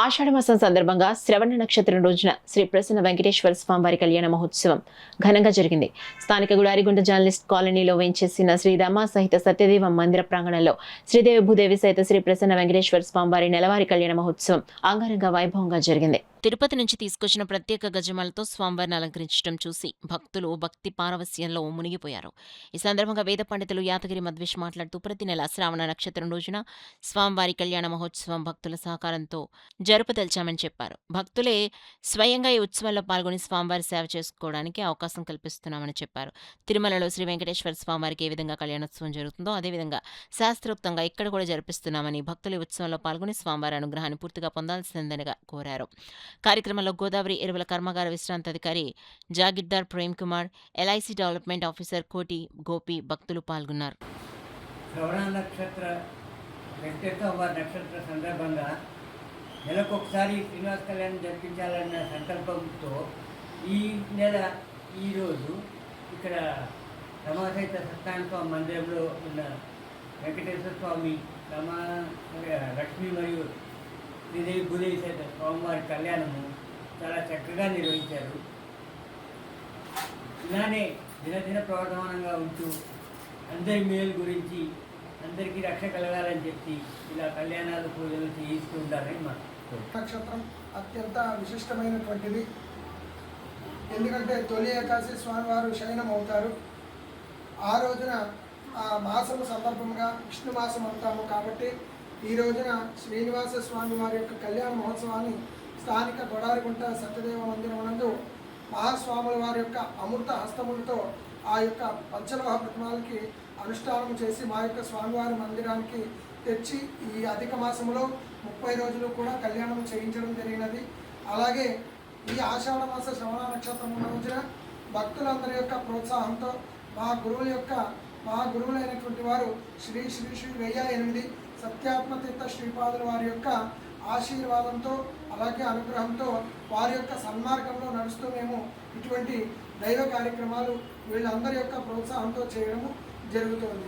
ఆషాఢమాసం సందర్భంగా శ్రవణ నక్షత్రం రోజున శ్రీ ప్రసన్న వెంకటేశ్వర స్వామివారి కళ్యాణ మహోత్సవం ఘనంగా జరిగింది. స్థానిక గుడారిగుంట జర్నలిస్ట్ కాలనీలో వేంచేసిన శ్రీరామ సహిత సత్యదేవ మందిర ప్రాంగణంలో శ్రీదేవి భూదేవి సహిత శ్రీ ప్రసన్న వెంకటేశ్వర స్వామివారి నెలవారి కళ్యాణ మహోత్సవం అంగరంగ వైభవంగా జరిగింది. తిరుపతి నుంచి తీసుకొచ్చిన ప్రత్యేక గజమాలతో స్వామివారిని అలంకరించడం చూసి భక్తులు భక్తి పారవస్యంలో మునిగిపోయారు. ఈ సందర్భంగా వేద పండితులు యాదగిరి మధ్వేష్ మాట్లాడుతూ ప్రతి నెల శ్రావణ నక్షత్రం రోజున స్వామివారి కళ్యాణ మహోత్సవం భక్తుల సహకారంతో జరుపుదల్చామని చెప్పారు. భక్తులే స్వయంగా ఈ ఉత్సవంలో పాల్గొని స్వామివారి సేవ చేసుకోవడానికి అవకాశం కల్పిస్తున్నామని చెప్పారు. తిరుమలలో శ్రీ వెంకటేశ్వర స్వామివారికి ఏ విధంగా కళ్యాణోత్సవం జరుగుతుందో అదేవిధంగా శాస్త్రోక్తంగా ఇక్కడ కూడా జరిపిస్తున్నామని భక్తులు ఈ ఉత్సవంలో పాల్గొని స్వామివారి అనుగ్రహాన్ని పూర్తిగా పొందాల్సిందని కోరారు. కార్యక్రమంలో గోదావరి ఎరువుల కర్మాగార విశ్రాంతాధికారి Jagirdar Prem Kumar, LIC development officer Koti Gopi భక్తులు పాల్గొన్నారు. శ్రవణ నక్షత్ర సందర్భంగా నెలకొకసారి శ్రీనివాస కళ్యాణం జరిపించాలన్న సంకల్పంతో ఈరోజు ఇక్కడ రమాసహిత సత్యనారాయణ స్వామి మందిరంలో ఉన్న వెంకటేశ్వర స్వామి లక్ష్మీ మరియు శ్రీదేవి భూదేవి సహిత స్వామివారి కళ్యాణము చాలా చక్కగా నిర్వహించారు. ఇలానే దినదిన ప్రవర్ధమానంగా ఉంటూ అందరి మేలు గురించి అందరికీ రక్ష కలగాలని చెప్పి ఇలా కళ్యాణాలు పూజలు చేయిస్తూ ఉంటారని మాకు. నక్షత్రం అత్యంత విశిష్టమైనటువంటిది. ఎందుకంటే తొలి ఏకాదశి స్వామివారు శయనం అవుతారు. ఆ రోజున ఆ మాసము సందర్భంగా విష్ణు మాసం అంటాము కాబట్టి ఈ రోజున శ్రీనివాస స్వామి వారి యొక్క కళ్యాణ మహోత్సవాన్ని స్థానిక గొడారిగుంట సత్యదేవ మందిరం నందు మహాస్వాముల వారి యొక్క అమృత హస్తములతో ఆ యొక్క పంచలోహ ప్రతిమలకి అనుష్ఠానం చేసి మా యొక్క స్వామివారి మందిరానికి తెచ్చి ఈ అధిక మాసంలో 30 రోజులు కూడా కళ్యాణం చేయించడం జరిగినది. అలాగే ఈ ఆషాఢ మాస శ్రవణ నక్షత్రం రోజున భక్తులందరి యొక్క ప్రోత్సాహంతో మా గురువులైనటువంటి వారు శ్రీ శ్రీ శ్రీ 1008 సత్యాత్మతీర్థ శ్రీపాదుల వారి యొక్క ఆశీర్వాదంతో అలాగే అనుగ్రహంతో వారి యొక్క సన్మార్గంలో నడుస్తూ మేము ఇటువంటి దైవ కార్యక్రమాలు వీళ్ళందరి యొక్క ప్రోత్సాహంతో చేయడము జరుగుతుంది.